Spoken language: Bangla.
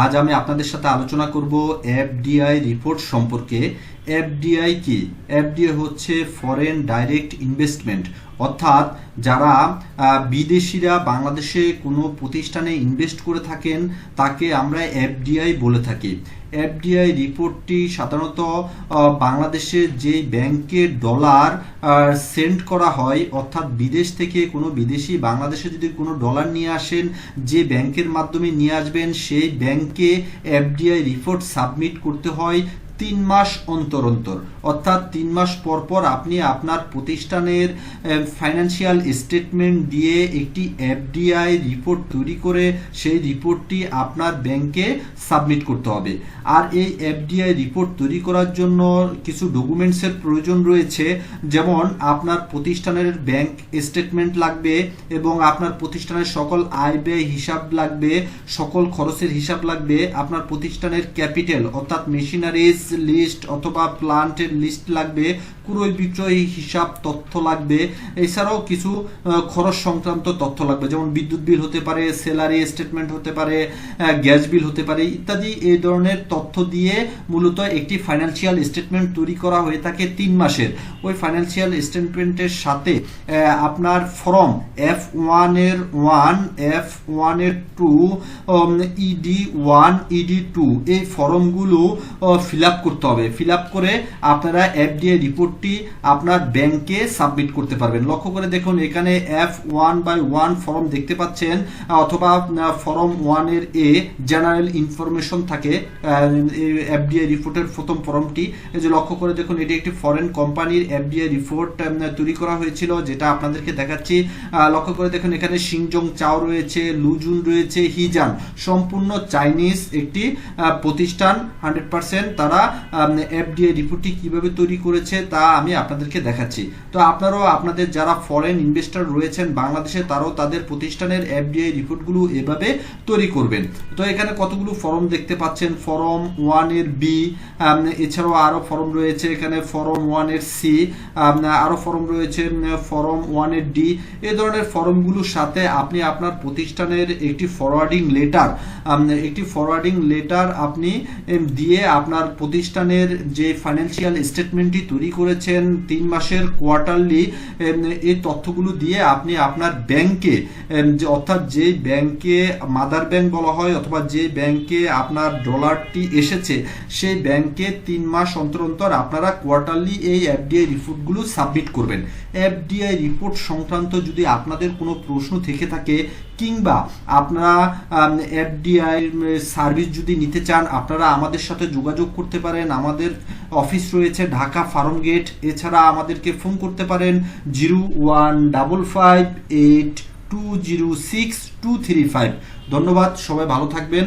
আজ আমি আপনাদের সাথে আলোচনা করব এফডিআই রিপোর্ট সম্পর্কে। এফডিআই কি? এফডিআই হচ্ছে ফরেন ডাইরেক্ট ইনভেস্টমেন্ট, অর্থাৎ যারা বিদেশিরা বাংলাদেশে কোনো প্রতিষ্ঠানে ইনভেস্ট করে থাকেন তাকে আমরা এফডিআই বলে থাকি। এফডিআই রিপোর্টটি সাধারণত বাংলাদেশে যে ব্যাংকে ডলার সেন্ড করা হয়, অর্থাৎ বিদেশ থেকে কোনো বিদেশি বাংলাদেশে যদি কোনো ডলার নিয়ে আসেন, যে ব্যাংকের মাধ্যমে নিয়ে আসবেন সেই ব্যাংকে এফডিআই রিপোর্ট সাবমিট করতে হয় 3 মাস অন্তর অন্তর, অর্থাৎ 3 মাস পর পর আপনি আপনার প্রতিষ্ঠানের ফাইন্যান্সিয়াল স্টেটমেন্ট দিয়ে একটি এফডিআই রিপোর্ট তৈরি করে সেই রিপোর্টটি আপনার ব্যাংকে সাবমিট করতে হবে। আর এই এফডিআই রিপোর্ট তৈরি করার জন্য কিছু ডকুমেন্টসের প্রয়োজন রয়েছে, যেমন আপনার প্রতিষ্ঠানের ব্যাংক স্টেটমেন্ট লাগবে এবং আপনার প্রতিষ্ঠানের সকল আয় ব্যয় হিসাব লাগবে, সকল খরচের হিসাব লাগবে, আপনার প্রতিষ্ঠানের ক্যাপিটাল অর্থাৎ মেশিনারিজ লিস্ট অথবা প্লান্টের লিস্ট লাগবে, ক্রয় বিক্রয় হিসাব তথ্য লাগবে, এছাড়াও কিছু খরচ সংক্রান্ত তথ্য লাগবে, যেমন বিদ্যুৎ বিল হতে পারে, স্যালারি স্টেটমেন্ট হতে পারে, গ্যাস বিল হতে পারে ইত্যাদি। এই ধরনের তথ্য দিয়ে মূলত একটি ফাইন্যান্সিয়াল স্টেটমেন্ট তৈরি করা হয়ে থাকে 3 মাসের। ওই ফাইন্যান্সিয়াল স্টেটমেন্টের সাথে আপনার ফর্ম F1 এর 1, F1 এর 2, ED1, ED2 এই ফর্মগুলো ফিল আপ করতে হবে। ফিল আপ করে আপনারা এফডিআই রিপোর্টটি আপনার ব্যাংকে সাবমিট করতে পারবেন। লক্ষ্য করে দেখুন, এখানে F1/1 ফর্ম দেখতে পাচ্ছেন, অথবা ফর্ম 1 এর A জেনারেল ইনফরমেশন থাকে এফডিআই রিপোর্টের প্রথম ফর্মটি। এই যে লক্ষ্য করে দেখুন, এটি একটি ফরেন কোম্পানির এফডিআই রিপোর্ট তৈরি করা হয়েছিল, যেটা আপনাদেরকে দেখাচ্ছি। লক্ষ্য করে দেখুন, এখানে সিংজং চাও রয়েছে, লুজুন রয়েছে, হিজান, সম্পূর্ণ চাইনিজ একটি প্রতিষ্ঠান। 100% তারা এফডিআই রিপোর্টটি কিভাবে তৈরি করেছে তা আমি আপনাদেরকে দেখাচ্ছি। তো আপনারাও আপনাদের যারা ফরেন ইনভেস্টর রয়েছেন বাংলাদেশে, তারাও তাদের প্রতিষ্ঠানের এফডিআই রিপোর্টগুলো এভাবে তৈরি করবেন। তো এখানে কতগুলো ফর্ম দেখতে পাচ্ছেন, ফর্ম 1 এর B, এছাড়াও আরো ফর্ম রয়েছে, এখানে ফর্ম 1 এর C, আরো ফর্ম রয়েছে ফর্ম 1 এর D। এই ধরনের ফর্মগুলোর সাথে আপনি আপনার প্রতিষ্ঠানের একটি ফরওয়ার্ডিং লেটার আপনি দিয়ে আপনার প্রতিষ্ঠানের যে ফাইন্যান্সিয়াল স্টেটমেন্টটি তৈরি করেছেন 3 মাসের কোয়ার্টারলি, এই তথ্যগুলো দিয়ে আপনি আপনার ব্যাংকে, অর্থাৎ যে ব্যাংকে মাদার ব্যাংক বলা হয় অথবা যে ব্যাংকে আপনার ডলারটি এসেছে সেই ব্যাংকে 3 মাস অন্তর অন্তর আপনারা কোয়ার্টারলি এই এফডিআই রিপোর্টগুলো সাবমিট করবেন। এফডিআই রিপোর্ট সংক্রান্ত যদি আপনাদের কোনো প্রশ্ন থেকে থাকে কিংবা আপনারা এফডিআই সার্ভিস যদি নিতে চান, আপনারা আমাদের সাথে যোগাযোগ করতে পারেন। আমাদের অফিস রয়েছে ঢাকা ফার্মগেট। এছাড়া আমাদেরকে ফোন করতে পারেন 015582062235। ধন্যবাদ, সবাই ভালো থাকবেন।